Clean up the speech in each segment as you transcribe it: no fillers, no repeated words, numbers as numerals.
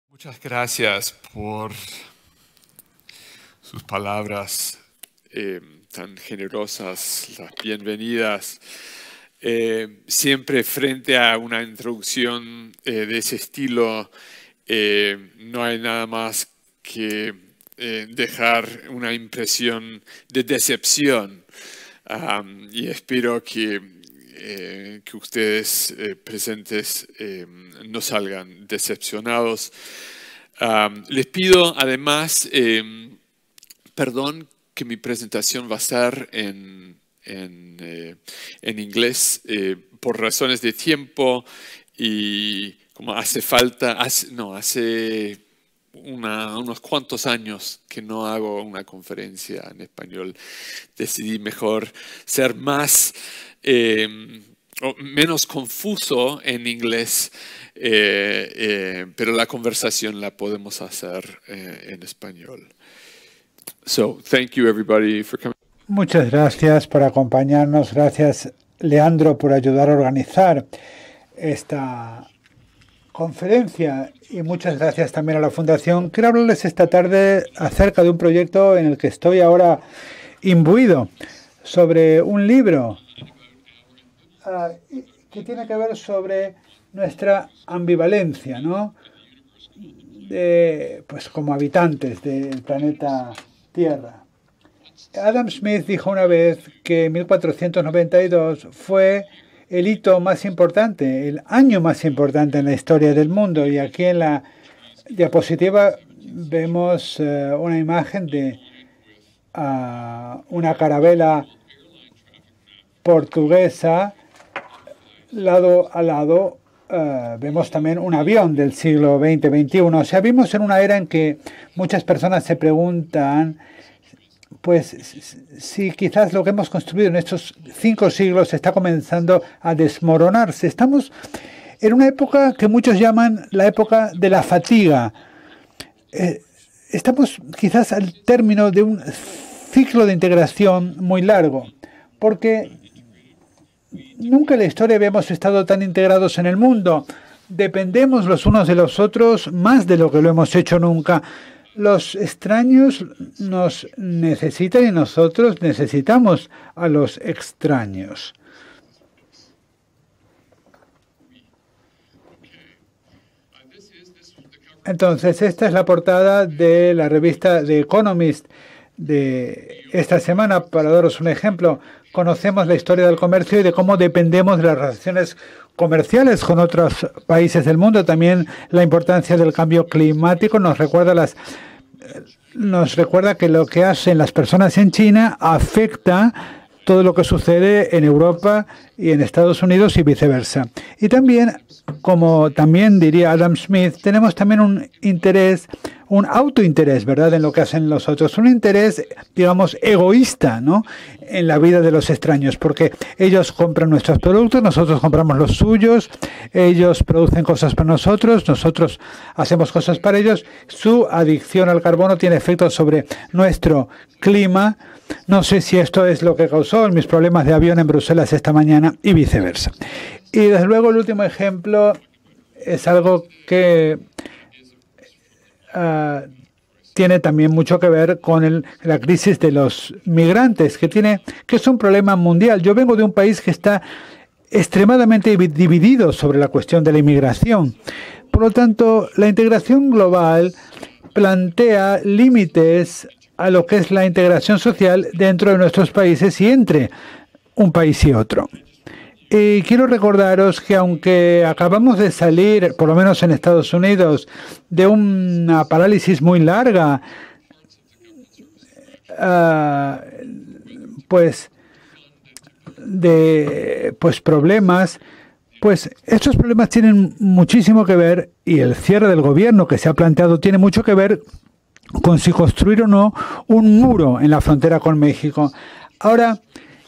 Muchas gracias por sus palabras tan generosas, las bienvenidas. Siempre frente a una introducción de ese estilo, no hay nada más que dejar una impresión de decepción. Y espero que ustedes presentes no salgan decepcionados. Les pido además perdón que mi presentación va a estar en inglés por razones de tiempo y como hace unos cuantos años que no hago una conferencia en español. Decidí mejor ser menos confuso en inglés, pero la conversación la podemos hacer en español. So, thank you everybody for coming. Muchas gracias por acompañarnos. Gracias, Leandro, por ayudar a organizar esta conferencia. Y muchas gracias también a la Fundación. Quiero hablarles esta tarde acerca de un proyecto en el que estoy ahora imbuido, sobre un libro que tiene que ver sobre nuestra ambivalencia, ¿no? Pues como habitantes del planeta Tierra. Adam Smith dijo una vez que 1492 fue el hito más importante, el año más importante en la historia del mundo. Y aquí en la diapositiva vemos una imagen de una carabela portuguesa. Lado a lado vemos también un avión del siglo XX-XXI. O sea, vimos en una era en que muchas personas se preguntan, pues, si quizás lo que hemos construido en estos 5 siglos está comenzando a desmoronarse. Estamos en una época que muchos llaman la época de la fatiga. Estamos quizás al término de un ciclo de integración muy largo, porque nunca en la historia habíamos estado tan integrados en el mundo. Dependemos los unos de los otros más de lo que lo hemos hecho nunca. Los extraños nos necesitan y nosotros necesitamos a los extraños. Entonces, esta es la portada de la revista The Economist de esta semana. Para daros un ejemplo, conocemos la historia del comercio y de cómo dependemos de las relaciones comerciales con otros países del mundo. También la importancia del cambio climático nos recuerda que lo que hacen las personas en China afecta todo lo que sucede en Europa y en Estados Unidos y viceversa. Y también, como también diría Adam Smith, tenemos también un interés, un autointerés, ¿verdad?, en lo que hacen los otros. Un interés, digamos, egoísta, ¿no?, en la vida de los extraños, porque ellos compran nuestros productos, nosotros compramos los suyos, ellos producen cosas para nosotros, nosotros hacemos cosas para ellos. Su adicción al carbono tiene efectos sobre nuestro clima. No sé si esto es lo que causó mis problemas de avión en Bruselas esta mañana y viceversa. Y desde luego el último ejemplo es algo que tiene también mucho que ver con la crisis de los migrantes, que es un problema mundial. Yo vengo de un país que está extremadamente dividido sobre la cuestión de la inmigración. Por lo tanto, la integración global plantea límites a lo que es la integración social dentro de nuestros países y entre un país y otro. Y quiero recordaros que aunque acabamos de salir, por lo menos en Estados Unidos, de una parálisis muy larga, problemas, pues estos problemas tienen muchísimo que ver, y el cierre del gobierno que se ha planteado tiene mucho que ver con si construir o no un muro en la frontera con México. Ahora,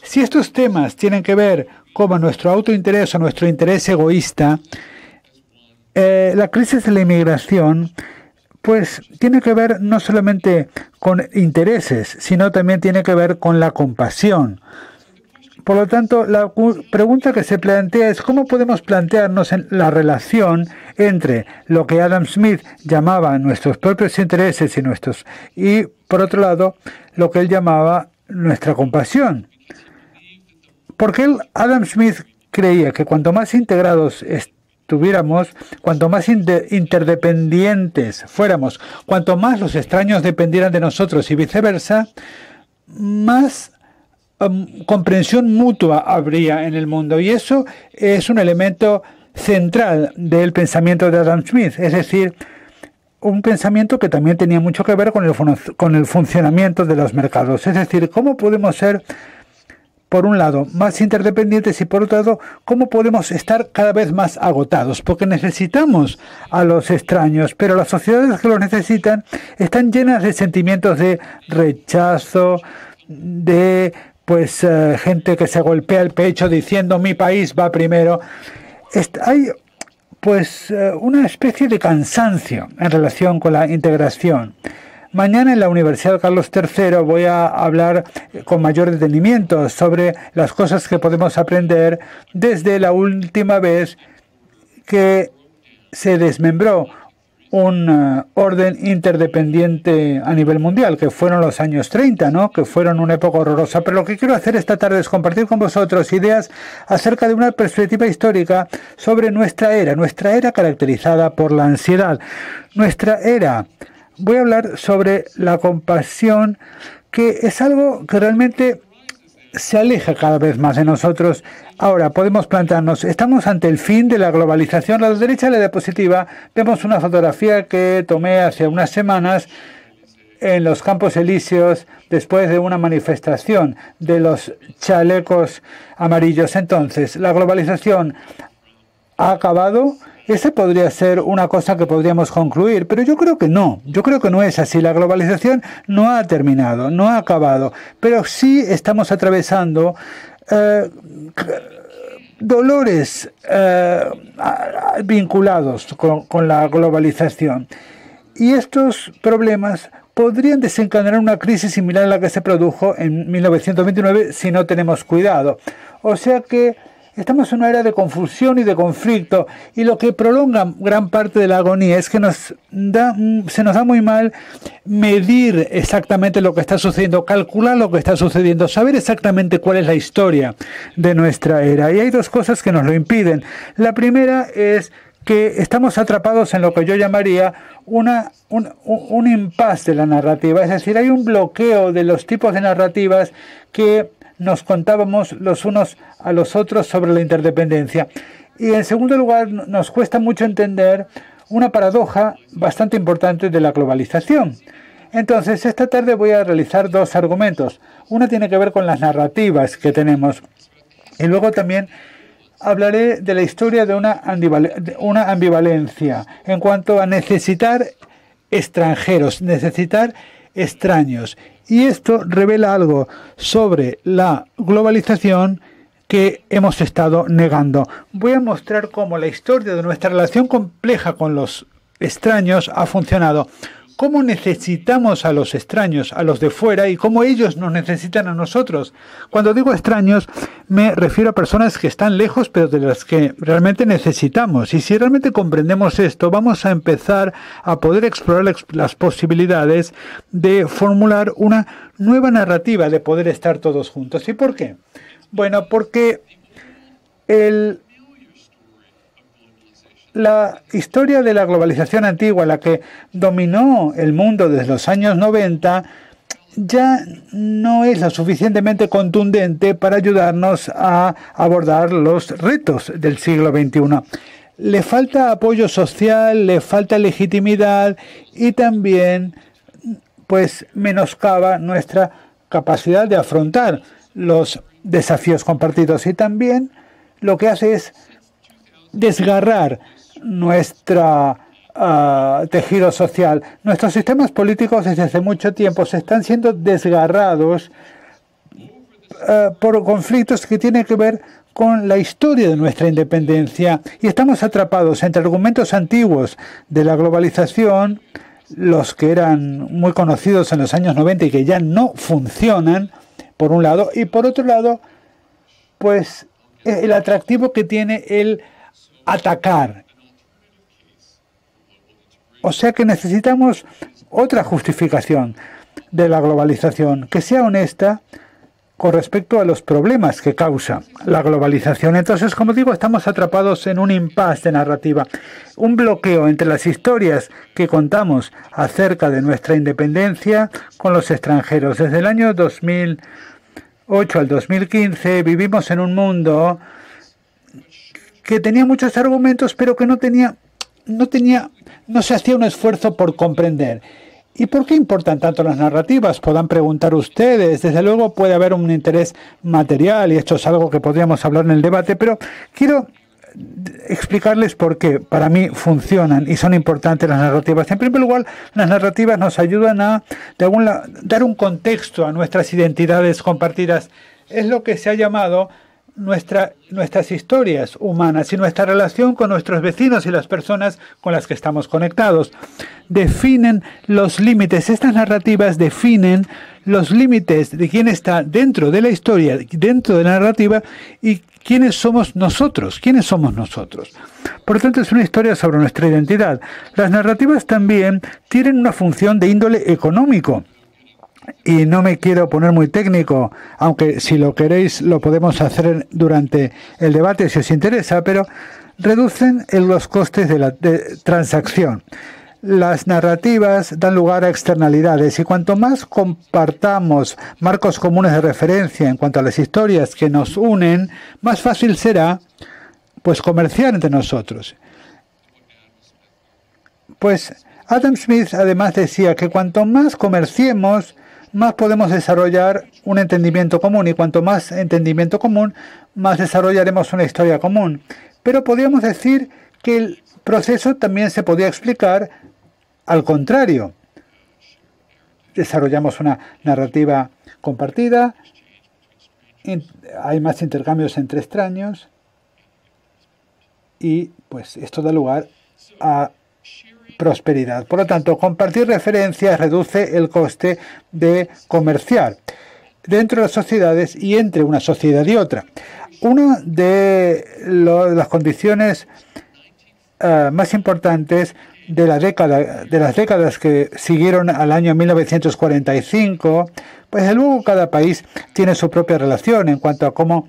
si estos temas tienen que ver con nuestro autointerés o nuestro interés egoísta, la crisis de la inmigración pues tiene que ver no solamente con intereses, sino también tiene que ver con la compasión. Por lo tanto, la pregunta que se plantea es cómo podemos plantearnos en la relación entre lo que Adam Smith llamaba nuestros propios intereses y por otro lado, lo que él llamaba nuestra compasión. Porque Adam Smith creía que cuanto más integrados estuviéramos, cuanto más interdependientes fuéramos, cuanto más los extraños dependieran de nosotros y viceversa, más comprensión mutua habría en el mundo. Y eso es un elemento central del pensamiento de Adam Smith, es decir, un pensamiento que también tenía mucho que ver con el funcionamiento de los mercados. Es decir, cómo podemos ser, por un lado, más interdependientes y por otro lado, cómo podemos estar cada vez más agotados, porque necesitamos a los extraños, pero las sociedades que los necesitan están llenas de sentimientos de rechazo, de gente que se golpea el pecho diciendo mi país va primero. Hay una especie de cansancio en relación con la integración. Mañana en la Universidad Carlos III voy a hablar con mayor detenimiento sobre las cosas que podemos aprender desde la última vez que se desmembró un orden interdependiente a nivel mundial, que fueron los años 30, ¿no? Que fueron una época horrorosa. Pero lo que quiero hacer esta tarde es compartir con vosotros ideas acerca de una perspectiva histórica sobre nuestra era caracterizada por la ansiedad. Nuestra era. Voy a hablar sobre la compasión, que es algo que realmente se aleja cada vez más de nosotros. Ahora, podemos plantearnos, estamos ante el fin de la globalización. A la derecha de la diapositiva vemos una fotografía que tomé hace unas semanas en los Campos Elíseos después de una manifestación de los chalecos amarillos. Entonces, ¿la globalización ha acabado? Esa podría ser una cosa que podríamos concluir, pero yo creo que no. Yo creo que no es así. La globalización no ha terminado, no ha acabado, pero sí estamos atravesando dolores vinculados con la globalización. Y estos problemas podrían desencadenar una crisis similar a la que se produjo en 1929 si no tenemos cuidado. O sea que estamos en una era de confusión y de conflicto, y lo que prolonga gran parte de la agonía es que se nos da muy mal medir exactamente lo que está sucediendo, calcular lo que está sucediendo, saber exactamente cuál es la historia de nuestra era. Y hay dos cosas que nos lo impiden. La primera es que estamos atrapados en lo que yo llamaría un impasse de la narrativa, es decir, hay un bloqueo de los tipos de narrativas que nos contábamos los unos a los otros sobre la interdependencia. Y en segundo lugar, nos cuesta mucho entender una paradoja bastante importante de la globalización. Entonces, esta tarde voy a realizar dos argumentos. Uno tiene que ver con las narrativas que tenemos. Y luego también hablaré de la historia de una ambivalencia en cuanto a necesitar extranjeros, necesitar extraños. Y esto revela algo sobre la globalización que hemos estado negando. Voy a mostrar cómo la historia de nuestra relación compleja con los extraños ha funcionado. Cómo necesitamos a los extraños, a los de fuera, y cómo ellos nos necesitan a nosotros. Cuando digo extraños, me refiero a personas que están lejos, pero de las que realmente necesitamos. Y si realmente comprendemos esto, vamos a empezar a poder explorar las posibilidades de formular una nueva narrativa de poder estar todos juntos. ¿Y por qué? Bueno, porque la historia de la globalización antigua, la que dominó el mundo desde los años 90, ya no es lo suficientemente contundente para ayudarnos a abordar los retos del siglo XXI. Le falta apoyo social, le falta legitimidad y también menoscaba nuestra capacidad de afrontar los desafíos compartidos. Y también lo que hace es desgarrar nuestro tejido social. Nuestros sistemas políticos desde hace mucho tiempo se están siendo desgarrados por conflictos que tienen que ver con la historia de nuestra independencia, y estamos atrapados entre argumentos antiguos de la globalización, los que eran muy conocidos en los años 90 y que ya no funcionan, por un lado, y por otro lado, pues el atractivo que tiene el atacar. O sea que necesitamos otra justificación de la globalización, que sea honesta con respecto a los problemas que causa la globalización. Entonces, como digo, estamos atrapados en un impasse de narrativa, un bloqueo entre las historias que contamos acerca de nuestra independencia con los extranjeros. Desde el año 2008 al 2015 vivimos en un mundo que tenía muchos argumentos, pero que no se hacía un esfuerzo por comprender. ¿Y por qué importan tanto las narrativas? Podrán preguntar ustedes. Desde luego puede haber un interés material y esto es algo que podríamos hablar en el debate, pero quiero explicarles por qué para mí funcionan y son importantes las narrativas. En primer lugar, las narrativas nos ayudan a dar un contexto a nuestras identidades compartidas. Es lo que se ha llamado nuestras historias humanas y nuestra relación con nuestros vecinos y las personas con las que estamos conectados. Definen los límites. Estas narrativas definen los límites de quién está dentro de la historia, dentro de la narrativa y quiénes somos nosotros. ¿Quiénes somos nosotros? Por lo tanto, es una historia sobre nuestra identidad. Las narrativas también tienen una función de índole económico. Y no me quiero poner muy técnico, aunque si lo queréis lo podemos hacer durante el debate si os interesa, pero reducen los costes de la transacción. Las narrativas dan lugar a externalidades y cuanto más compartamos marcos comunes de referencia en cuanto a las historias que nos unen, más fácil será pues comerciar entre nosotros. Pues Adam Smith además decía que cuanto más comerciemos, más podemos desarrollar un entendimiento común y cuanto más entendimiento común, más desarrollaremos una historia común. Pero podríamos decir que el proceso también se podía explicar al contrario. Desarrollamos una narrativa compartida, hay más intercambios entre extraños y pues esto da lugar a prosperidad. Por lo tanto, compartir referencias reduce el coste de comerciar dentro de las sociedades y entre una sociedad y otra. Una de las condiciones más importantes de las décadas que siguieron al año 1945, pues desde luego cada país tiene su propia relación en cuanto a cómo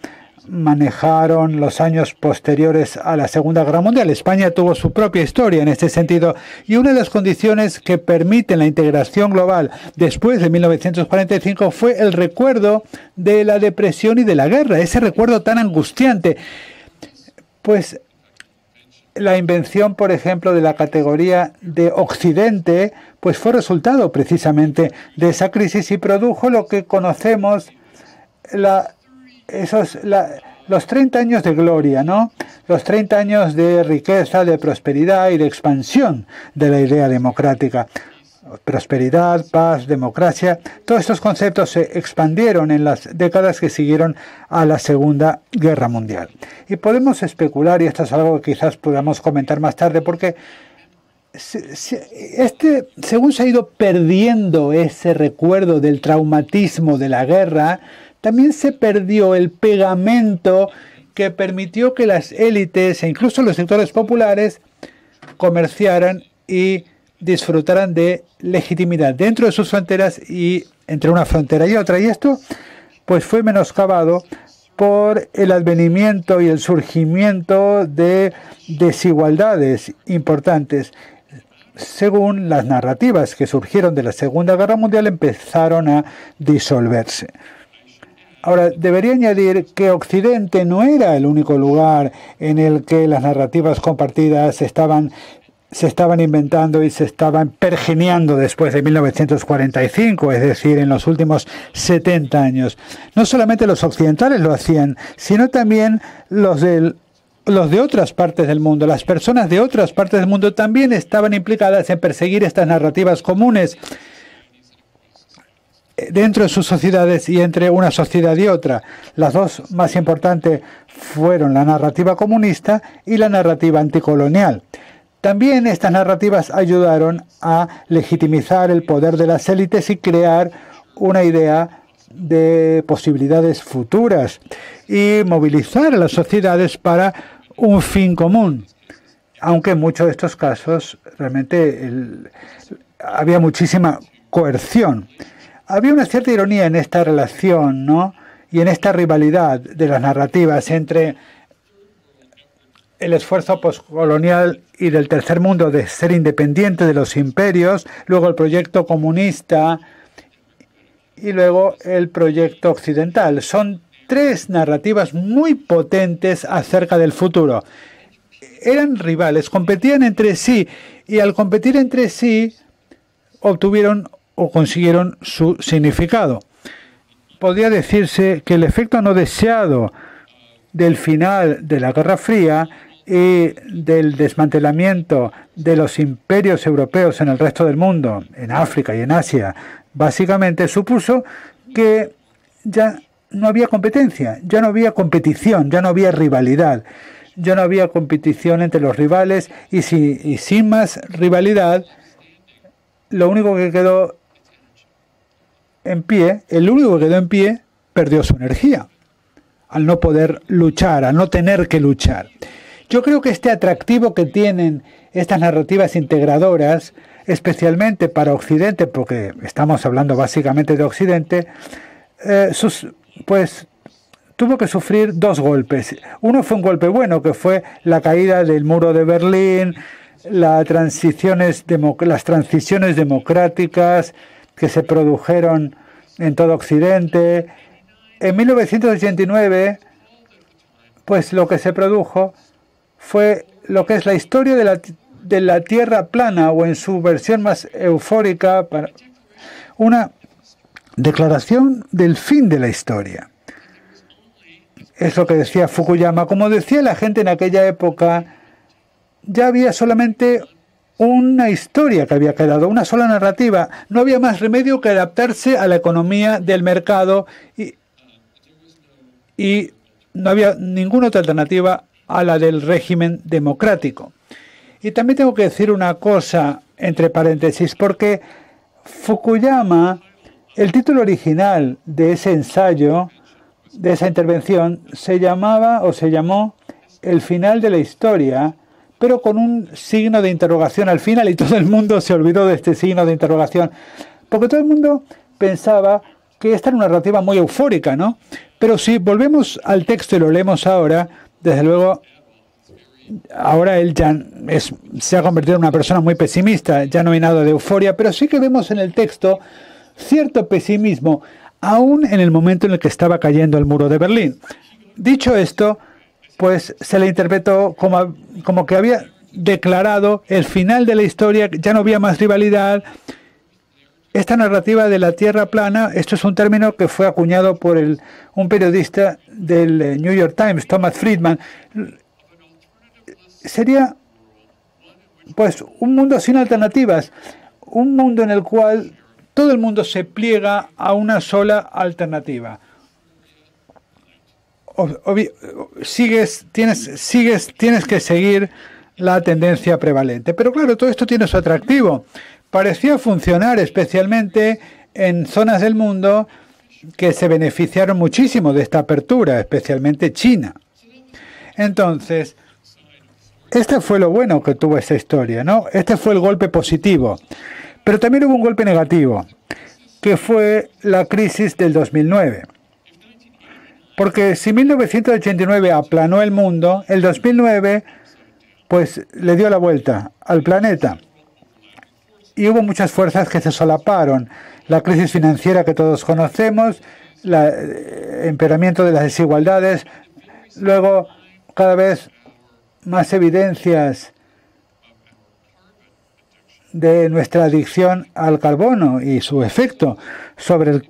manejaron los años posteriores a la Segunda Guerra Mundial. España tuvo su propia historia en este sentido y una de las condiciones que permiten la integración global después de 1945 fue el recuerdo de la depresión y de la guerra, ese recuerdo tan angustiante. Pues la invención, por ejemplo, de la categoría de Occidente, pues fue resultado precisamente de esa crisis y produjo lo que conocemos los 30 años de gloria, ¿no? Los 30 años de riqueza, de prosperidad y de expansión de la idea democrática. Prosperidad, paz, democracia, todos estos conceptos se expandieron en las décadas que siguieron a la Segunda Guerra Mundial. Y podemos especular, y esto es algo que quizás podamos comentar más tarde, porque según se ha ido perdiendo ese recuerdo del traumatismo de la guerra, también se perdió el pegamento que permitió que las élites e incluso los sectores populares comerciaran y disfrutaran de legitimidad dentro de sus fronteras y entre una frontera y otra. Y esto pues fue menoscabado por el advenimiento y el surgimiento de desigualdades importantes. Según las narrativas que surgieron de la Segunda Guerra Mundial, empezaron a disolverse. Ahora, debería añadir que Occidente no era el único lugar en el que las narrativas compartidas se estaban inventando y se estaban pergeneando después de 1945, es decir, en los últimos 70 años. No solamente los occidentales lo hacían, sino también los de otras partes del mundo. Las personas de otras partes del mundo también estaban implicadas en perseguir estas narrativas comunes dentro de sus sociedades y entre una sociedad y otra. Las dos más importantes fueron la narrativa comunista y la narrativa anticolonial. También estas narrativas ayudaron a legitimizar el poder de las élites y crear una idea de posibilidades futuras y movilizar a las sociedades para un fin común. Aunque en muchos de estos casos realmente había muchísima coerción. Había una cierta ironía en esta relación, ¿no? Y en esta rivalidad de las narrativas entre el esfuerzo postcolonial y del tercer mundo de ser independiente de los imperios, luego el proyecto comunista y luego el proyecto occidental. Son tres narrativas muy potentes acerca del futuro. Eran rivales, competían entre sí y al competir entre sí obtuvieron o consiguieron su significado. Podría decirse que el efecto no deseado del final de la Guerra Fría y del desmantelamiento de los imperios europeos en el resto del mundo, en África y en Asia, básicamente supuso que ya no había competencia, ya no había competición, ya no había rivalidad, ya no había competición entre los rivales y sin más rivalidad, lo único que quedó en pie, el único que quedó en pie, perdió su energía, al no poder luchar, al no tener que luchar. Yo creo que este atractivo que tienen estas narrativas integradoras, especialmente para Occidente, porque estamos hablando básicamente de Occidente, pues tuvo que sufrir dos golpes. Uno fue un golpe bueno, que fue la caída del muro de Berlín, las transiciones democráticas que se produjeron en todo Occidente. En 1989, pues lo que se produjo fue lo que es la historia de la Tierra plana, o en su versión más eufórica, una declaración del fin de la historia. Es lo que decía Fukuyama. Como decía la gente en aquella época, ya había solamente una historia que había quedado, una sola narrativa. No había más remedio que adaptarse a la economía del mercado y no había ninguna otra alternativa a la del régimen democrático. Y también tengo que decir una cosa entre paréntesis, porque Fukuyama, el título original de ese ensayo, de esa intervención, se llamó El final de la historia, pero con un signo de interrogación al final, y todo el mundo se olvidó de este signo de interrogación, porque todo el mundo pensaba que esta era una narrativa muy eufórica, ¿no? Pero si volvemos al texto y lo leemos ahora, desde luego, ahora él ya se ha convertido en una persona muy pesimista, ya no hay nada de euforia, pero sí que vemos en el texto cierto pesimismo, aún en el momento en el que estaba cayendo el muro de Berlín. Dicho esto, pues se le interpretó como que había declarado el final de la historia, ya no había más rivalidad. Esta narrativa de la Tierra plana, esto es un término que fue acuñado por un periodista del New York Times, Thomas Friedman. Sería pues un mundo sin alternativas, un mundo en el cual todo el mundo se pliega a una sola alternativa. Tienes que seguir la tendencia prevalente. Pero claro, todo esto tiene su atractivo. Parecía funcionar especialmente en zonas del mundo que se beneficiaron muchísimo de esta apertura, especialmente China. Entonces, este fue lo bueno que tuvo esta historia, ¿no? Este fue el golpe positivo. Pero también hubo un golpe negativo, que fue la crisis del 2009. Porque si 1989 aplanó el mundo, el 2009 pues le dio la vuelta al planeta. Y hubo muchas fuerzas que se solaparon. La crisis financiera que todos conocemos, el empeoramiento de las desigualdades, luego cada vez más evidencias de nuestra adicción al carbono y su efecto sobre el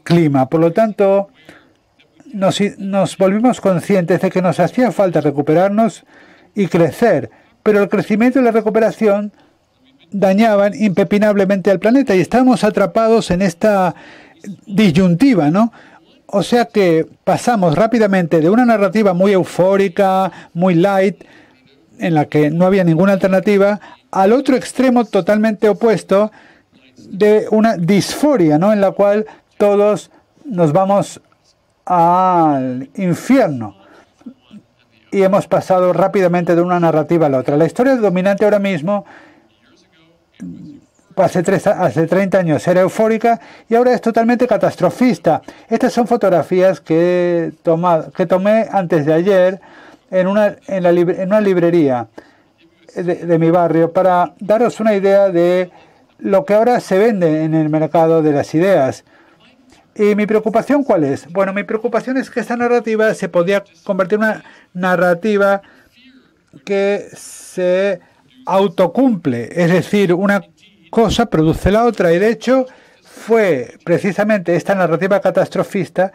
clima. Por lo tanto, nos volvimos conscientes de que nos hacía falta recuperarnos y crecer, pero el crecimiento y la recuperación dañaban impepinablemente al planeta y estábamos atrapados en esta disyuntiva, ¿no? O sea que pasamos rápidamente de una narrativa muy eufórica, muy light, en la que no había ninguna alternativa, al otro extremo totalmente opuesto de una disforia, ¿no?, en la cual todos nos vamos al infierno. Y hemos pasado rápidamente de una narrativa a la otra. La historia dominante ahora mismo, hace 30 años era eufórica y ahora es totalmente catastrofista. Estas son fotografías que tomé antes de ayer en una librería de mi barrio para daros una idea de lo que ahora se vende en el mercado de las ideas. ¿Y mi preocupación cuál es? Bueno, mi preocupación es que esta narrativa se podía convertir en una narrativa que se autocumple. Es decir, una cosa produce la otra. Y de hecho fue precisamente esta narrativa catastrofista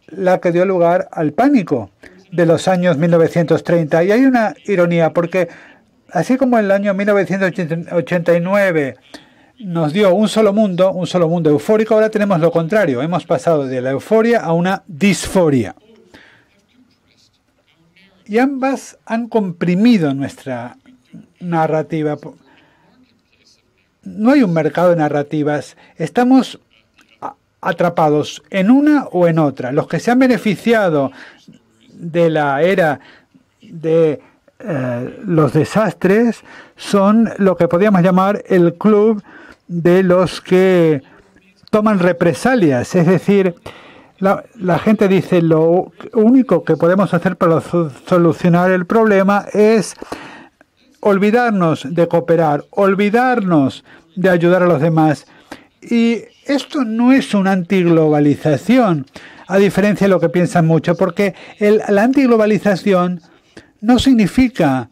la que dio lugar al pánico de los años 1930. Y hay una ironía, porque así como en el año 1989 nos dio un solo mundo eufórico, ahora tenemos lo contrario. Hemos pasado de la euforia a una disforia. Y ambas han comprimido nuestra narrativa. No hay un mercado de narrativas. Estamos atrapados en una o en otra. Los que se han beneficiado de la era de los desastres son lo que podríamos llamar el club de los que toman represalias. Es decir, la gente dice lo único que podemos hacer para solucionar el problema es olvidarnos de cooperar, olvidarnos de ayudar a los demás. Y esto no es una antiglobalización, a diferencia de lo que piensan mucho, porque la antiglobalización no significa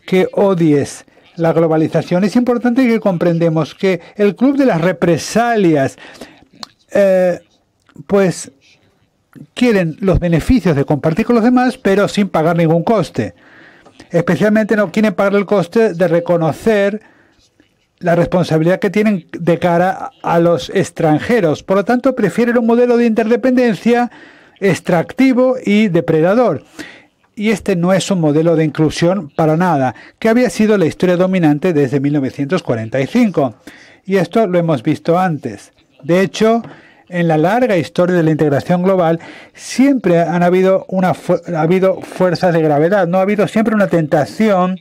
que odies la globalización. Es importante que comprendamos que el club de las represalias, pues quieren los beneficios de compartir con los demás, pero sin pagar ningún coste. Especialmente no quieren pagar el coste de reconocer la responsabilidad que tienen de cara a los extranjeros. Por lo tanto, prefieren un modelo de interdependencia extractivo y depredador. Y este no es un modelo de inclusión para nada, que había sido la historia dominante desde 1945. Y esto lo hemos visto antes. De hecho, en la larga historia de la integración global, siempre ha habido fuerzas de gravedad. No ha habido siempre una tentación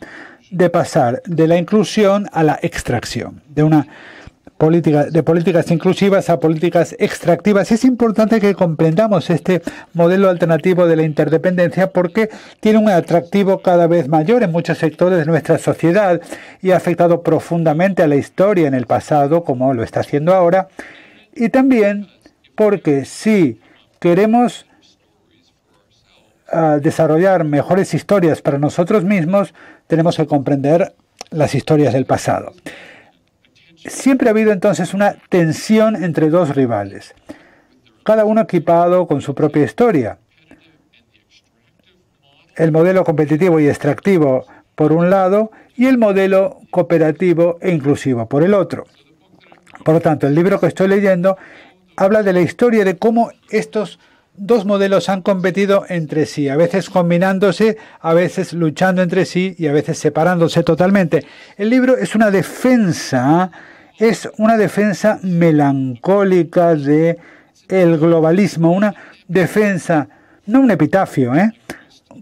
de pasar de la inclusión a la extracción, de políticas inclusivas a políticas extractivas. Es importante que comprendamos este modelo alternativo de la interdependencia porque tiene un atractivo cada vez mayor en muchos sectores de nuestra sociedad y ha afectado profundamente a la historia en el pasado, como lo está haciendo ahora, y también porque si queremos desarrollar mejores historias para nosotros mismos, tenemos que comprender las historias del pasado. Siempre ha habido entonces una tensión entre dos rivales, cada uno equipado con su propia historia. El modelo competitivo y extractivo por un lado y el modelo cooperativo e inclusivo por el otro. Por lo tanto, el libro que estoy leyendo habla de la historia de cómo estos dos modelos han competido entre sí, a veces combinándose, a veces luchando entre sí y a veces separándose totalmente. El libro es una defensa melancólica de el globalismo, una defensa, no un epitafio,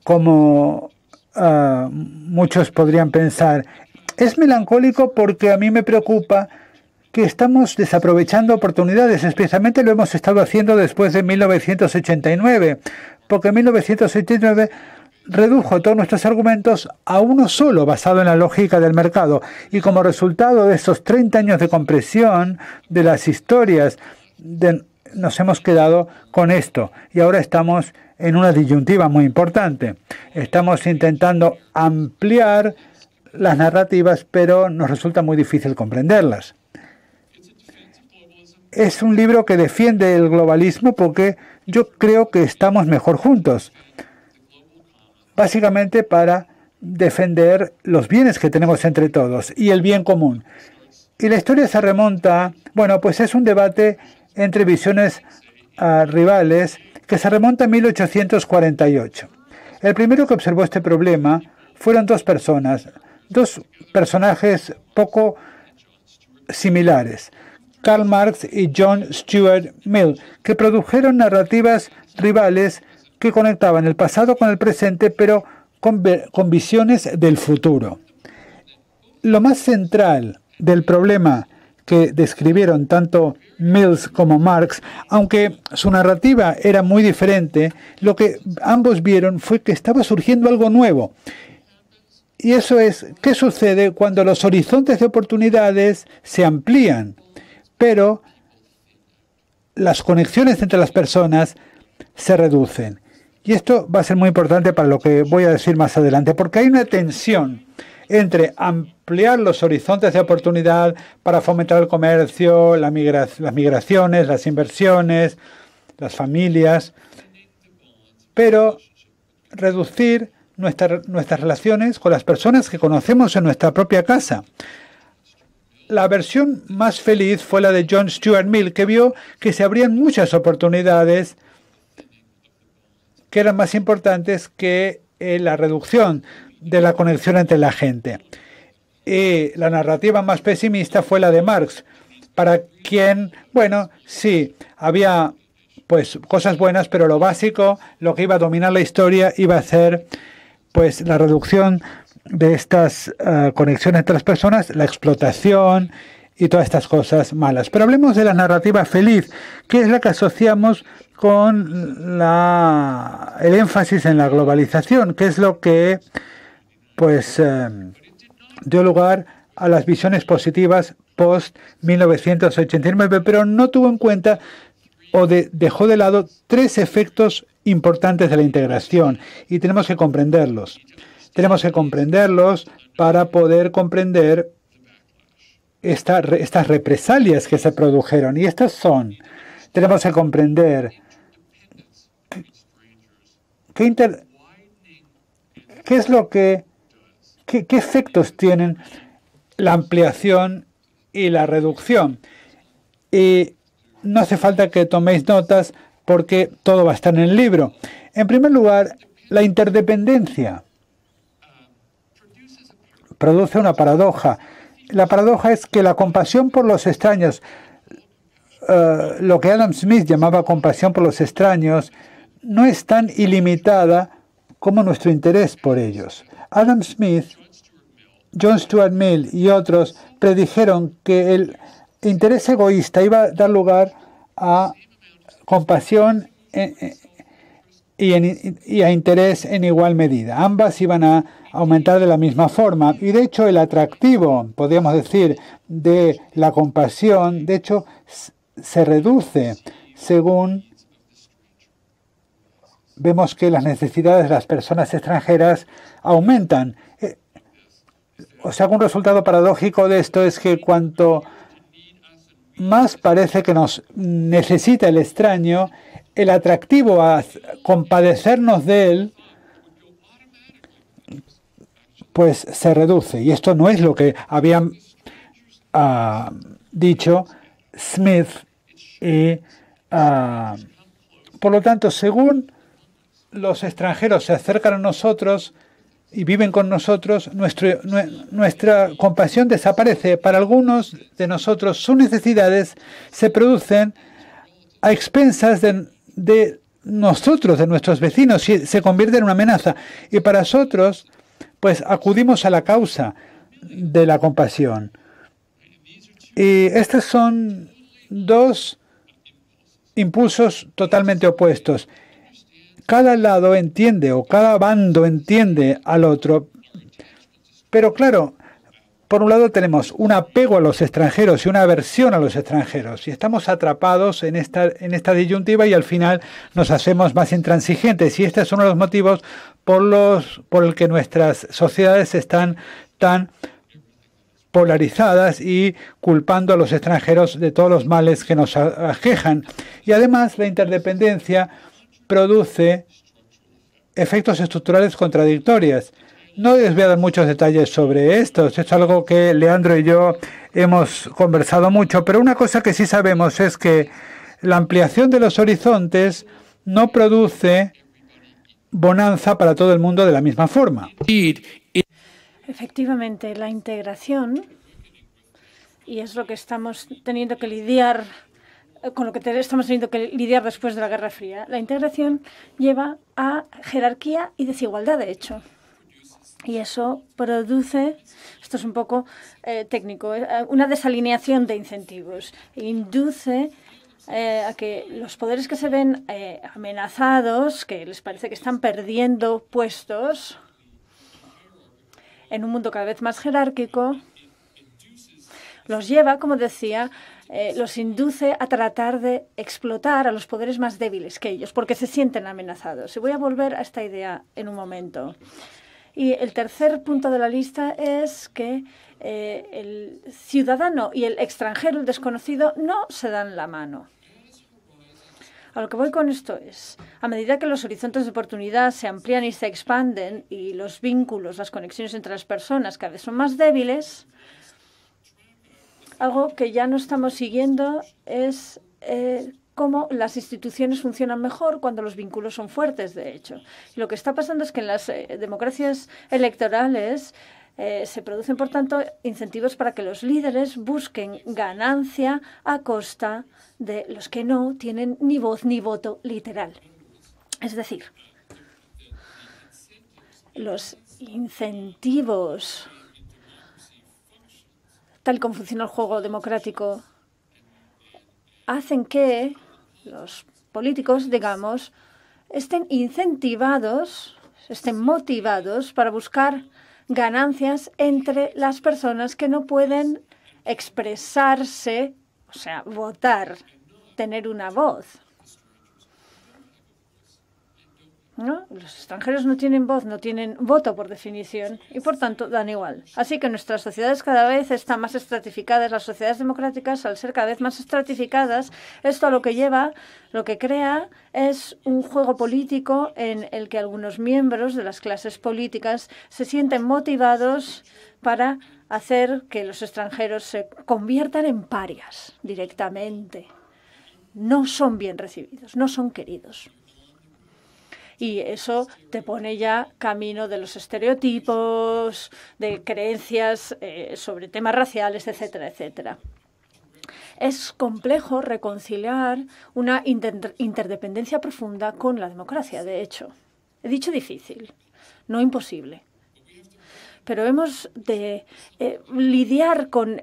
como muchos podrían pensar. Es melancólico porque a mí me preocupa que estamos desaprovechando oportunidades, especialmente lo hemos estado haciendo después de 1989, porque en 1989 redujo todos nuestros argumentos a uno solo, basado en la lógica del mercado. Y como resultado de esos 30 años de compresión de las historias, nos hemos quedado con esto. Y ahora estamos en una disyuntiva muy importante. Estamos intentando ampliar las narrativas, pero nos resulta muy difícil comprenderlas. Es un libro que defiende el globalismo porque yo creo que estamos mejor juntos. Básicamente para defender los bienes que tenemos entre todos y el bien común. Y la historia se remonta, bueno, pues es un debate entre visiones rivales que se remonta a 1848. El primero que observó este problema fueron dos personajes poco similares, Karl Marx y John Stuart Mill, que produjeron narrativas rivales que conectaban el pasado con el presente, pero con visiones del futuro. Lo más central del problema que describieron tanto Mills como Marx, aunque su narrativa era muy diferente, lo que ambos vieron fue que estaba surgiendo algo nuevo. Y eso es, ¿qué sucede cuando los horizontes de oportunidades se amplían, pero las conexiones entre las personas se reducen? Y esto va a ser muy importante para lo que voy a decir más adelante, porque hay una tensión entre ampliar los horizontes de oportunidad para fomentar el comercio, las migraciones, las inversiones, las familias, pero reducir nuestras relaciones con las personas que conocemos en nuestra propia casa. La versión más feliz fue la de John Stuart Mill, que vio que se abrían muchas oportunidades que eran más importantes que la reducción de la conexión entre la gente. Y la narrativa más pesimista fue la de Marx, para quien, bueno, sí, había pues cosas buenas, pero lo básico, lo que iba a dominar la historia, iba a ser pues la reducción de estas conexiones entre las personas, la explotación y todas estas cosas malas. Pero hablemos de la narrativa feliz, que es la que asociamos con el énfasis en la globalización, que es lo que pues dio lugar a las visiones positivas post-1989, pero no tuvo en cuenta o dejó de lado tres efectos importantes de la integración, y tenemos que comprenderlos. Tenemos que comprenderlos para poder comprender estas represalias que se produjeron, y estas son, tenemos que comprender qué es lo que ¿Qué efectos tienen la ampliación y la reducción? Y no hace falta que toméis notas porque todo va a estar en el libro. En primer lugar, la interdependencia produce una paradoja. La paradoja es que la compasión por los extraños, lo que Adam Smith llamaba compasión por los extraños, no es tan ilimitada como nuestro interés por ellos. Adam Smith, John Stuart Mill y otros predijeron que el interés egoísta iba a dar lugar a compasión y a interés en igual medida. Ambas iban a aumentar de la misma forma. Y de hecho el atractivo, podríamos decir, de la compasión, de hecho se reduce según vemos que las necesidades de las personas extranjeras aumentan. O sea, un resultado paradójico de esto es que cuanto más parece que nos necesita el extraño, el atractivo a compadecernos de él, pues se reduce. Y esto no es lo que habían dicho Smith. Y, por lo tanto, según los extranjeros se acercan a nosotros y viven con nosotros, nuestra compasión desaparece. Para algunos de nosotros, sus necesidades se producen a expensas de nosotros, de nuestros vecinos, y se convierten en una amenaza. Y para nosotros, pues acudimos a la causa de la compasión. Y estos son dos impulsos totalmente opuestos. Cada lado entiende o cada bando entiende al otro. Pero claro, por un lado tenemos un apego a los extranjeros y una aversión a los extranjeros. Y estamos atrapados en esta disyuntiva y al final nos hacemos más intransigentes. Y este es uno de los motivos por el que nuestras sociedades están tan polarizadas y culpando a los extranjeros de todos los males que nos aquejan. Y además la interdependencia produce efectos estructurales contradictorios. No les voy a dar muchos detalles sobre esto. Es algo que Leandro y yo hemos conversado mucho, pero una cosa que sí sabemos es que la ampliación de los horizontes no produce bonanza para todo el mundo de la misma forma. Efectivamente, la integración, y es lo que estamos teniendo que lidiar, con lo que estamos teniendo que lidiar después de la Guerra Fría. La integración lleva a jerarquía y desigualdad, de hecho. Y eso produce, esto es un poco técnico, una desalineación de incentivos. Induce a que los poderes que se ven amenazados, que les parece que están perdiendo puestos en un mundo cada vez más jerárquico, los lleva, como decía, los induce a tratar de explotar a los poderes más débiles que ellos, porque se sienten amenazados. Y voy a volver a esta idea en un momento. Y el tercer punto de la lista es que el ciudadano y el extranjero, el desconocido, no se dan la mano. A lo que voy con esto es, a medida que los horizontes de oportunidad se amplían y se expanden y los vínculos, las conexiones entre las personas cada vez son más débiles, algo que ya no estamos siguiendo es cómo las instituciones funcionan mejor cuando los vínculos son fuertes, de hecho. Y lo que está pasando es que en las democracias electorales se producen, por tanto, incentivos para que los líderes busquen ganancia a costa de los que no tienen ni voz ni voto literal. Es decir, los incentivos, tal como funciona el juego democrático, hacen que los políticos, digamos, estén incentivados, estén motivados para buscar ganancias entre las personas que no pueden expresarse, o sea, votar, tener una voz. ¿No? Los extranjeros no tienen voz, no tienen voto por definición y por tanto dan igual. Así que nuestras sociedades cada vez están más estratificadas. Las sociedades democráticas, al ser cada vez más estratificadas, esto a lo que lleva, lo que crea es un juego político en el que algunos miembros de las clases políticas se sienten motivados para hacer que los extranjeros se conviertan en parias directamente. No son bien recibidos, no son queridos. Y eso te pone ya camino de los estereotipos, de creencias sobre temas raciales, etcétera, etcétera. Es complejo reconciliar una interdependencia profunda con la democracia, de hecho. He dicho difícil, no imposible. Pero hemos de lidiar con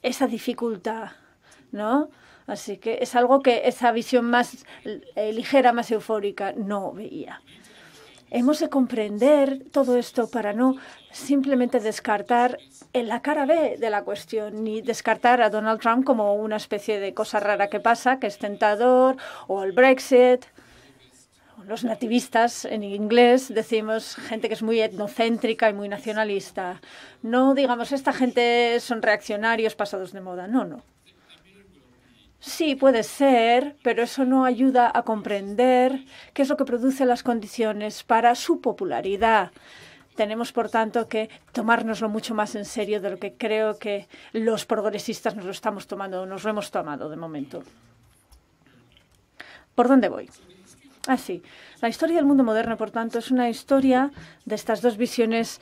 esa dificultad, ¿no? Así que es algo que esa visión más ligera, más eufórica, no veía. Hemos de comprender todo esto para no simplemente descartar en la cara B de la cuestión, ni descartar a Donald Trump como una especie de cosa rara que pasa, que es tentador, o el Brexit. Los nativistas, en inglés, decimos gente que es muy etnocéntrica y muy nacionalista. No digamos, esta gente son reaccionarios pasados de moda. No, no. Sí, puede ser, pero eso no ayuda a comprender qué es lo que produce las condiciones para su popularidad. Tenemos, por tanto, que tomárnoslo mucho más en serio de lo que creo que los progresistas nos lo hemos tomado de momento. ¿Por dónde voy? Así, la historia del mundo moderno, por tanto, es una historia de estas dos visiones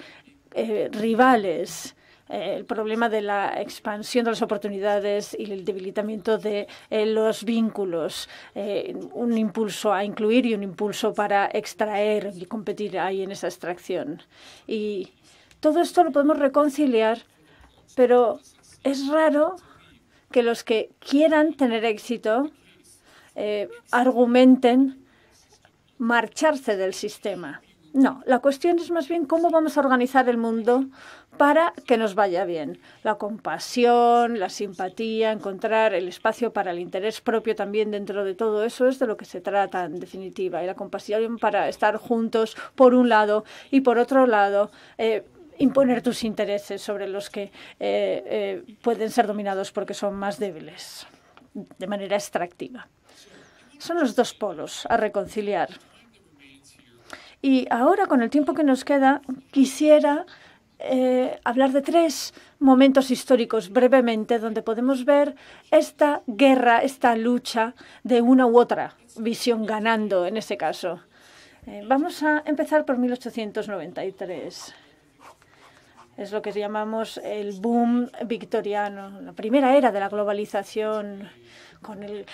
rivales. El problema de la expansión de las oportunidades y el debilitamiento de los vínculos, un impulso a incluir y un impulso para extraer y competir ahí en esa extracción. Y todo esto lo podemos reconciliar, pero es raro que los que quieran tener éxito argumenten marcharse del sistema. No, la cuestión es más bien cómo vamos a organizar el mundo para que nos vaya bien. La compasión, la simpatía, encontrar el espacio para el interés propio también dentro de todo eso es de lo que se trata en definitiva. Y la compasión para estar juntos por un lado y por otro lado imponer tus intereses sobre los que pueden ser dominados porque son más débiles de manera extractiva. Son los dos polos a reconciliar. Y ahora, con el tiempo que nos queda, quisiera hablar de tres momentos históricos brevemente donde podemos ver esta guerra, esta lucha de una u otra visión ganando en ese caso. Vamos a empezar por 1893. Es lo que llamamos el boom victoriano, la primera era de la globalización, con el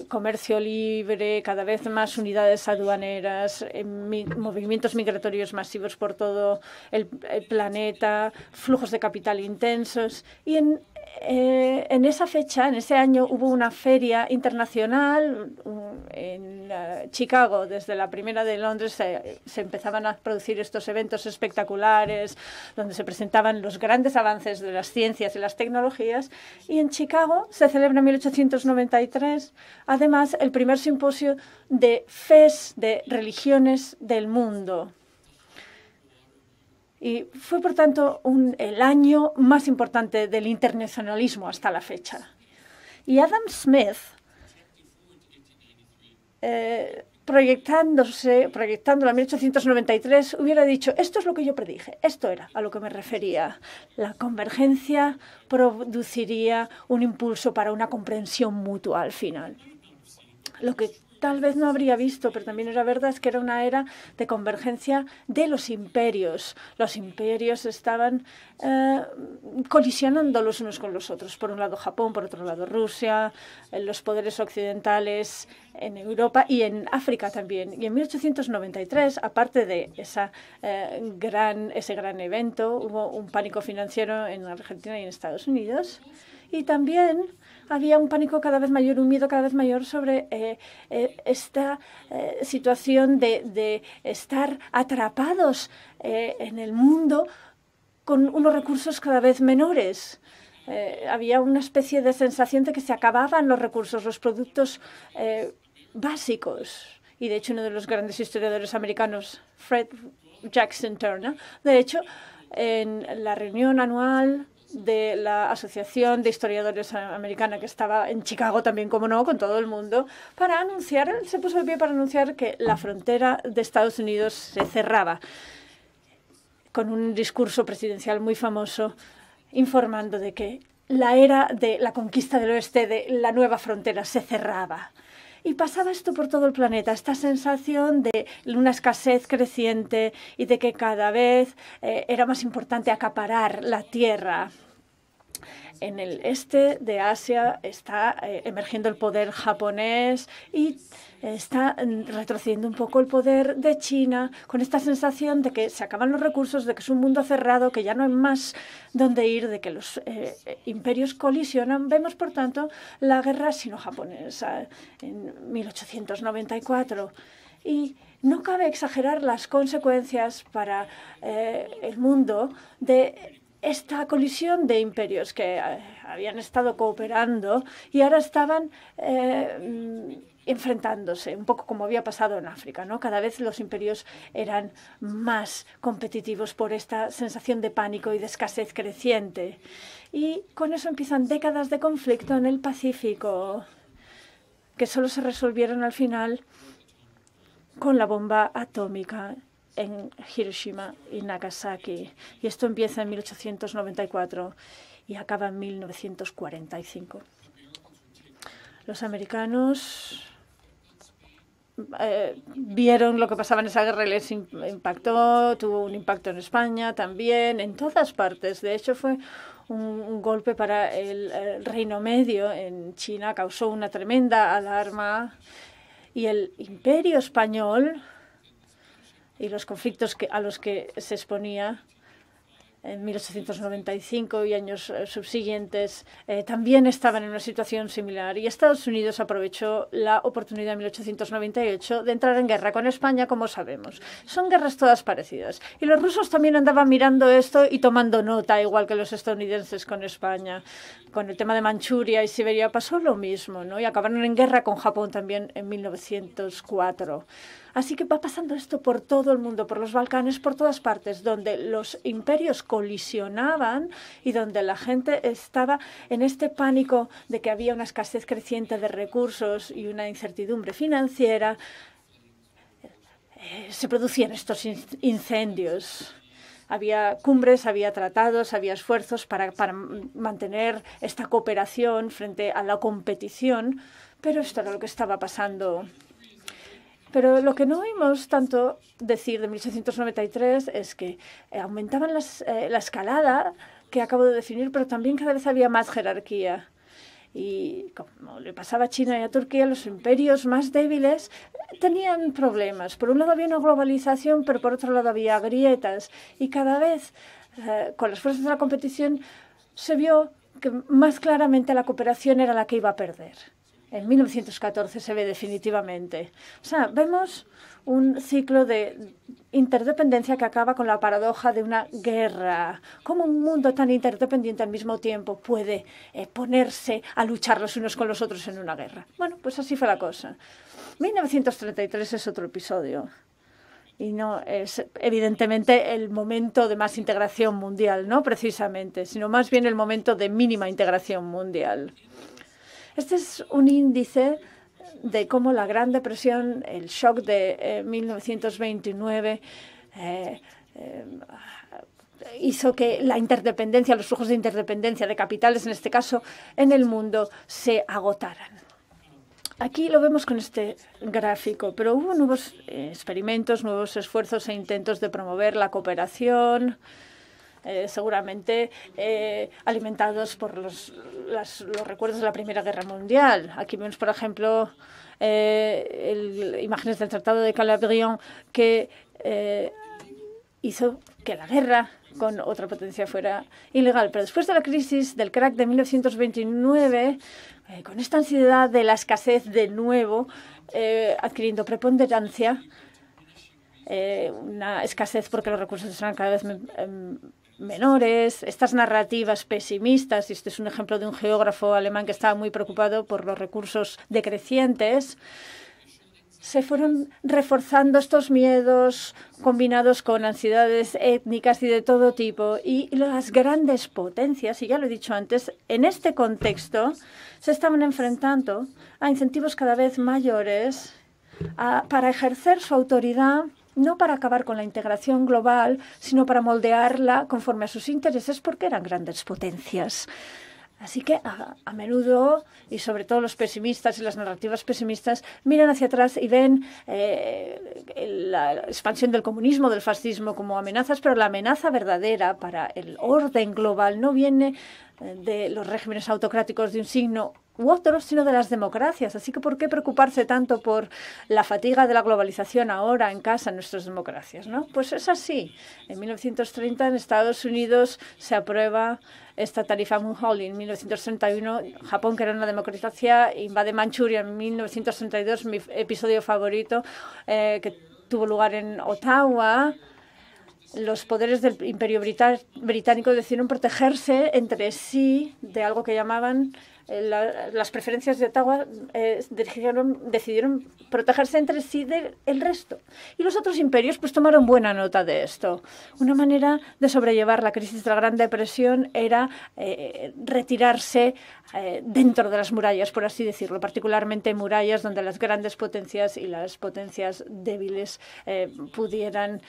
comercio libre, cada vez más unidades aduaneras, movimientos migratorios masivos por todo el planeta, flujos de capital intensos. Y en esa fecha, en ese año, hubo una feria internacional en Chicago. Desde la primera de Londres se empezaban a producir estos eventos espectaculares donde se presentaban los grandes avances de las ciencias y las tecnologías. Y en Chicago se celebra en 1893, además, el primer simposio de FES, de religiones del mundo. Y fue, por tanto, el año más importante del internacionalismo hasta la fecha. Y Adam Smith, proyectando la 1893, hubiera dicho, esto es lo que yo predije, esto era a lo que me refería. La convergencia produciría un impulso para una comprensión mutua al final. Lo que tal vez no habría visto, pero también era verdad, es que era una era de convergencia de los imperios. Los imperios estaban colisionando los unos con los otros. Por un lado Japón, por otro lado Rusia, los poderes occidentales en Europa y en África también. Y en 1893, aparte de ese gran evento, hubo un pánico financiero en Argentina y en Estados Unidos. Y también había un pánico cada vez mayor, un miedo cada vez mayor sobre esta situación de estar atrapados en el mundo con unos recursos cada vez menores. Había una especie de sensación de que se acababan los recursos, los productos básicos. Y de hecho uno de los grandes historiadores americanos, Fred Jackson Turner, de hecho en la reunión anual de la Asociación de Historiadores Americana, que estaba en Chicago también, como no, con todo el mundo, para anunciar, se puso de pie para anunciar que la frontera de Estados Unidos se cerraba, con un discurso presidencial muy famoso, informando de que la era de la conquista del oeste, de la nueva frontera, se cerraba. Y pasaba esto por todo el planeta, esta sensación de una escasez creciente y de que cada vez era más importante acaparar la tierra. En el este de Asia está emergiendo el poder japonés y está retrocediendo un poco el poder de China, con esta sensación de que se acaban los recursos, de que es un mundo cerrado, que ya no hay más dónde ir, de que los imperios colisionan. Vemos, por tanto, la guerra sino-japonesa en 1894. Y no cabe exagerar las consecuencias para el mundo de esta colisión de imperios que habían estado cooperando y ahora estaban enfrentándose, un poco como había pasado en África, ¿no? Cada vez los imperios eran más competitivos por esta sensación de pánico y de escasez creciente. Y con eso empiezan décadas de conflicto en el Pacífico, que solo se resolvieron al final con la bomba atómica en Hiroshima y Nagasaki. Y esto empieza en 1894 y acaba en 1945. Los americanos vieron lo que pasaba en esa guerra y les impactó, tuvo un impacto en España también, en todas partes. De hecho, fue un golpe para el Reino Medio en China, causó una tremenda alarma y el Imperio Español y los conflictos a los que se exponía en 1895 y años subsiguientes también estaban en una situación similar. Y Estados Unidos aprovechó la oportunidad en 1898 de entrar en guerra con España, como sabemos. Son guerras todas parecidas. Y los rusos también andaban mirando esto y tomando nota, igual que los estadounidenses con España. Con el tema de Manchuria y Siberia pasó lo mismo, ¿no? Y acabaron en guerra con Japón también en 1904. Así que va pasando esto por todo el mundo, por los Balcanes, por todas partes, donde los imperios colisionaban y donde la gente estaba en este pánico de que había una escasez creciente de recursos y una incertidumbre financiera. Se producían estos incendios. Había cumbres, había tratados, había esfuerzos para mantener esta cooperación frente a la competición, pero esto era lo que estaba pasando. Pero lo que no oímos tanto decir de 1893 es que aumentaban la escalada que acabo de definir, pero también cada vez había más jerarquía. Y como le pasaba a China y a Turquía, los imperios más débiles tenían problemas. Por un lado había una globalización, pero por otro lado había grietas. Y cada vez, con las fuerzas de la competición, se vio que más claramente la cooperación era la que iba a perder. En 1914 se ve definitivamente. O sea, vemos un ciclo de interdependencia que acaba con la paradoja de una guerra. ¿Cómo un mundo tan interdependiente al mismo tiempo puede ponerse a luchar los unos con los otros en una guerra? Bueno, pues así fue la cosa. 1933 es otro episodio. Y no es evidentemente el momento de más integración mundial, no precisamente, sino más bien el momento de mínima integración mundial. Este es un índice de cómo la Gran Depresión, el shock de 1929, hizo que la interdependencia, los flujos de interdependencia de capitales, en este caso, en el mundo, se agotaran. Aquí lo vemos con este gráfico, pero hubo nuevos experimentos, nuevos esfuerzos e intentos de promover la cooperación, seguramente alimentados por los recuerdos de la Primera Guerra Mundial. Aquí vemos, por ejemplo, imágenes del Tratado de Calabrian que hizo que la guerra con otra potencia fuera ilegal. Pero después de la crisis del crack de 1929, con esta ansiedad de la escasez de nuevo, adquiriendo preponderancia, una escasez porque los recursos eran cada vez menores, estas narrativas pesimistas, y este es un ejemplo de un geógrafo alemán que estaba muy preocupado por los recursos decrecientes, se fueron reforzando estos miedos combinados con ansiedades étnicas y de todo tipo. Y las grandes potencias, y ya lo he dicho antes, en este contexto se estaban enfrentando a incentivos cada vez mayores para ejercer su autoridad, no para acabar con la integración global, sino para moldearla conforme a sus intereses, porque eran grandes potencias. Así que a menudo, y sobre todo los pesimistas y las narrativas pesimistas, miran hacia atrás y ven la expansión del comunismo, del fascismo como amenazas, pero la amenaza verdadera para el orden global no viene de los regímenes autocráticos de un signo u otro, sino de las democracias. Así que, ¿por qué preocuparse tanto por la fatiga de la globalización ahora en casa en nuestras democracias, ¿no? Pues es así. En 1930 en Estados Unidos se aprueba esta tarifa Mulholland. En 1931 Japón, que era una democracia, invade Manchuria. En 1932, mi episodio favorito, que tuvo lugar en Ottawa, los poderes del Imperio Británico decidieron protegerse entre sí de algo que llamaban las preferencias de Ottawa, decidieron protegerse entre sí del resto. Y los otros imperios pues tomaron buena nota de esto. Una manera de sobrellevar la crisis de la Gran Depresión era retirarse dentro de las murallas, por así decirlo, particularmente murallas donde las grandes potencias y las potencias débiles pudieran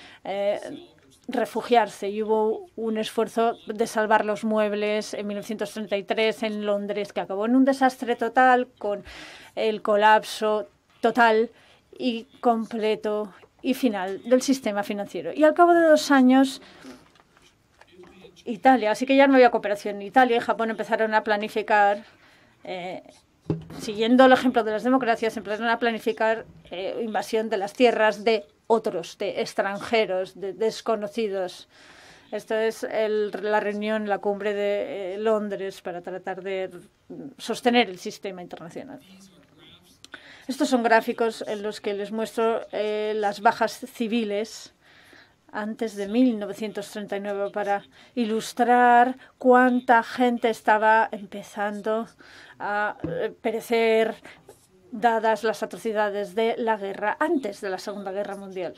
refugiarse. Y hubo un esfuerzo de salvar los muebles en 1933 en Londres, que acabó en un desastre total, con el colapso total y completo y final del sistema financiero. Y al cabo de 2 años, Italia, así que ya no había cooperación, Italia y Japón empezaron a planificar, siguiendo el ejemplo de las democracias, empezaron a planificar invasión de las tierras de otros, de extranjeros, de desconocidos. Esto es la reunión, la cumbre de Londres para tratar de sostener el sistema internacional. Estos son gráficos en los que les muestro las bajas civiles antes de 1939 para ilustrar cuánta gente estaba empezando a perecer dadas las atrocidades de la guerra antes de la Segunda Guerra Mundial.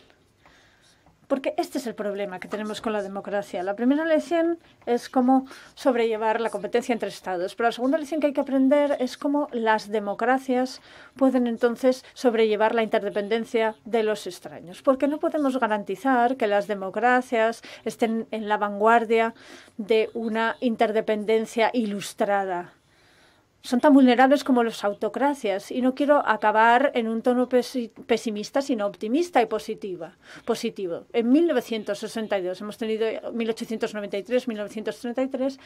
Porque este es el problema que tenemos con la democracia. La primera lección es cómo sobrellevar la competencia entre estados, pero la segunda lección que hay que aprender es cómo las democracias pueden entonces sobrellevar la interdependencia de los extraños. Porque no podemos garantizar que las democracias estén en la vanguardia de una interdependencia ilustrada. son tan vulnerables como las autocracias. Y no quiero acabar en un tono pesimista, sino optimista y positivo. En 1962 hemos tenido 1893, 1933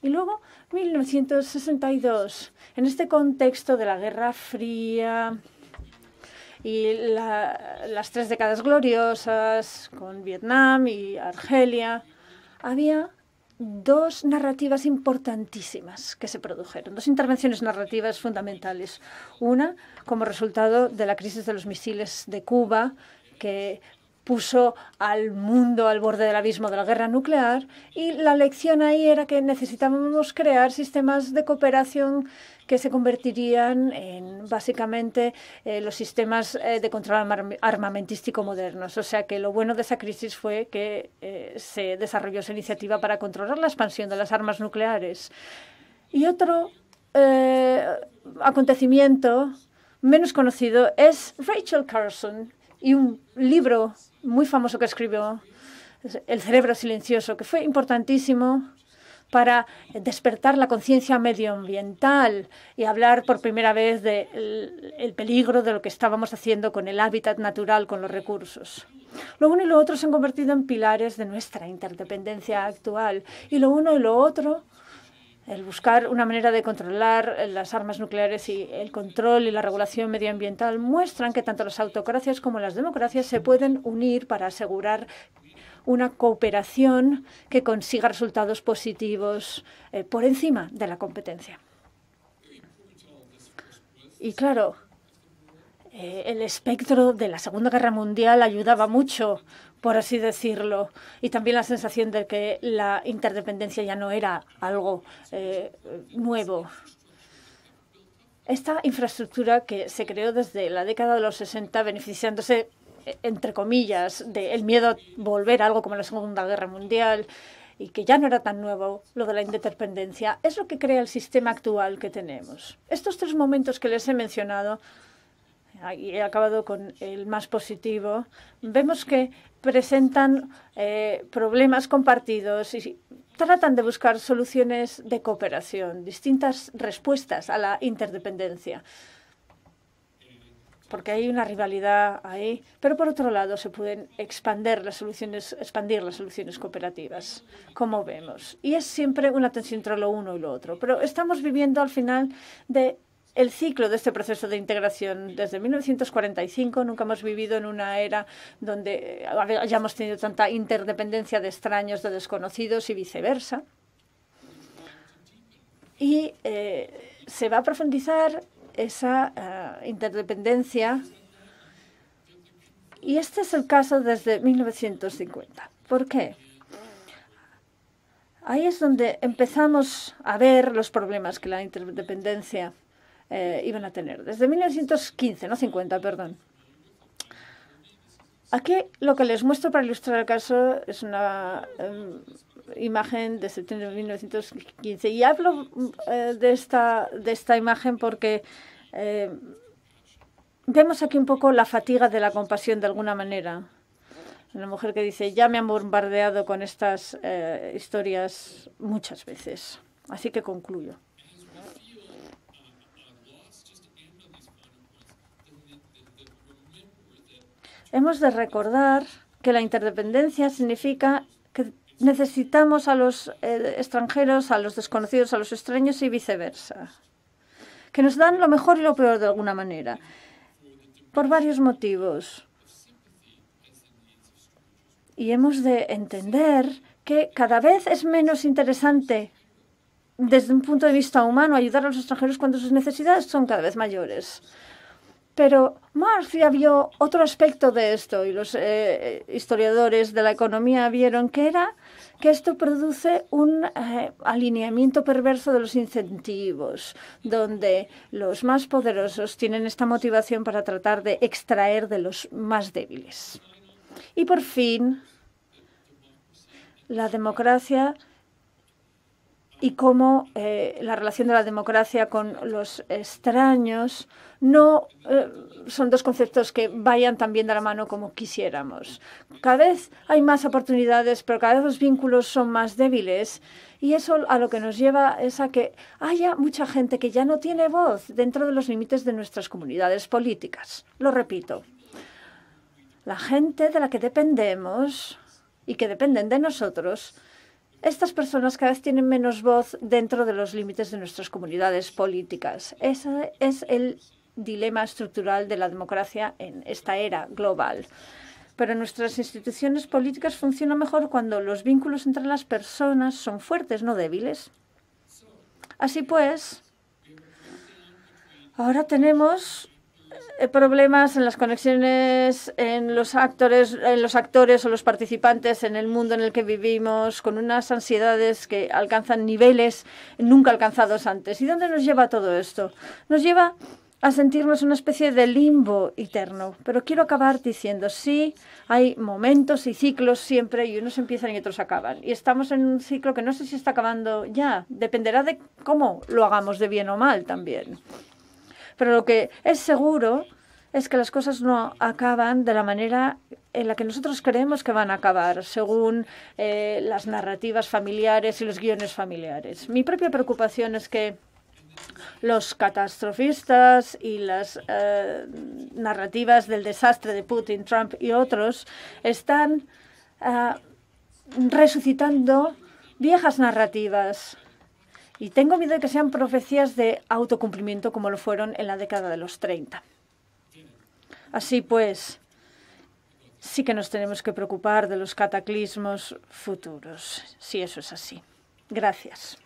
y luego 1962. En este contexto de la Guerra Fría y las 3 décadas gloriosas con Vietnam y Argelia, había 2 narrativas importantísimas que se produjeron, 2 intervenciones narrativas fundamentales. Una, como resultado de la crisis de los misiles de Cuba, que puso al mundo al borde del abismo de la guerra nuclear, y la lección ahí era que necesitábamos crear sistemas de cooperación que se convertirían en, básicamente, los sistemas de control armamentístico modernos. O sea que lo bueno de esa crisis fue que se desarrolló esa iniciativa para controlar la expansión de las armas nucleares. Y otro acontecimiento menos conocido es Rachel Carson y un libro muy famoso que escribió, El cerebro silencioso, que fue importantísimo para despertar la conciencia medioambiental y hablar por primera vez del peligro de lo que estábamos haciendo con el hábitat natural, con los recursos. Lo uno y lo otro se han convertido en pilares de nuestra interdependencia actual. Y lo uno y lo otro, el buscar una manera de controlar las armas nucleares y el control y la regulación medioambiental, muestran que tanto las autocracias como las democracias se pueden unir para asegurar una cooperación que consiga resultados positivos por encima de la competencia. Y claro, el espectro de la Segunda Guerra Mundial ayudaba mucho, por así decirlo, y también la sensación de que la interdependencia ya no era algo nuevo. Esta infraestructura que se creó desde la década de los 60, beneficiándose, entre comillas, del miedo a volver a algo como la Segunda Guerra Mundial, y que ya no era tan nuevo lo de la interdependencia, es lo que crea el sistema actual que tenemos. Estos 3 momentos que les he mencionado, y he acabado con el más positivo, vemos que presentan problemas compartidos y tratan de buscar soluciones de cooperación, distintas respuestas a la interdependencia. Porque hay una rivalidad ahí, pero por otro lado se pueden expandir las soluciones cooperativas, como vemos. Y es siempre una tensión entre lo uno y lo otro. Pero estamos viviendo al final del ciclo de este proceso de integración. Desde 1945 nunca hemos vivido en una era donde hayamos tenido tanta interdependencia de extraños, de desconocidos y viceversa. Y se va a profundizar esa interdependencia. Y este es el caso desde 1950. ¿Por qué? Ahí es donde empezamos a ver los problemas que la interdependencia iban a tener. Desde 1915, no 50, perdón. Aquí lo que les muestro para ilustrar el caso es una imagen de septiembre de 1915. Y hablo de esta imagen porque vemos aquí un poco la fatiga de la compasión de alguna manera. Una mujer que dice, ya me han bombardeado con estas historias muchas veces. Así que concluyo. Hemos de recordar que la interdependencia significa que necesitamos a los extranjeros, a los desconocidos, a los extraños y viceversa. Que nos dan lo mejor y lo peor de alguna manera. Por varios motivos. Y hemos de entender que cada vez es menos interesante, desde un punto de vista humano, ayudar a los extranjeros cuando sus necesidades son cada vez mayores. Pero Marx ya vio otro aspecto de esto y los historiadores de la economía vieron que esto produce un alineamiento perverso de los incentivos, donde los más poderosos tienen esta motivación para tratar de extraer de los más débiles. Y por fin, la democracia y cómo la relación de la democracia con los extraños no son dos conceptos que vayan tan bien de la mano como quisiéramos. Cada vez hay más oportunidades, pero cada vez los vínculos son más débiles. Y eso a lo que nos lleva es a que haya mucha gente que ya no tiene voz dentro de los límites de nuestras comunidades políticas. Lo repito, la gente de la que dependemos y que dependen de nosotros, estas personas cada vez tienen menos voz dentro de los límites de nuestras comunidades políticas. Ese es el dilema estructural de la democracia en esta era global. Pero nuestras instituciones políticas funcionan mejor cuando los vínculos entre las personas son fuertes, no débiles. Así pues, ahora tenemos problemas en las conexiones en los actores o los participantes en el mundo en el que vivimos, con unas ansiedades que alcanzan niveles nunca alcanzados antes. ¿Y dónde nos lleva todo esto? Nos lleva a sentirnos una especie de limbo eterno. Pero quiero acabar diciendo, sí, hay momentos y ciclos siempre, y unos empiezan y otros acaban. Y estamos en un ciclo que no sé si está acabando ya. Dependerá de cómo lo hagamos, de bien o mal también. Pero lo que es seguro es que las cosas no acaban de la manera en la que nosotros creemos que van a acabar, según las narrativas familiares y los guiones familiares. Mi propia preocupación es que los catastrofistas y las narrativas del desastre de Putin, Trump y otros están resucitando viejas narrativas. Y tengo miedo de que sean profecías de autocumplimiento como lo fueron en la década de los 30. Así pues, sí que nos tenemos que preocupar de los cataclismos futuros, si eso es así. Gracias.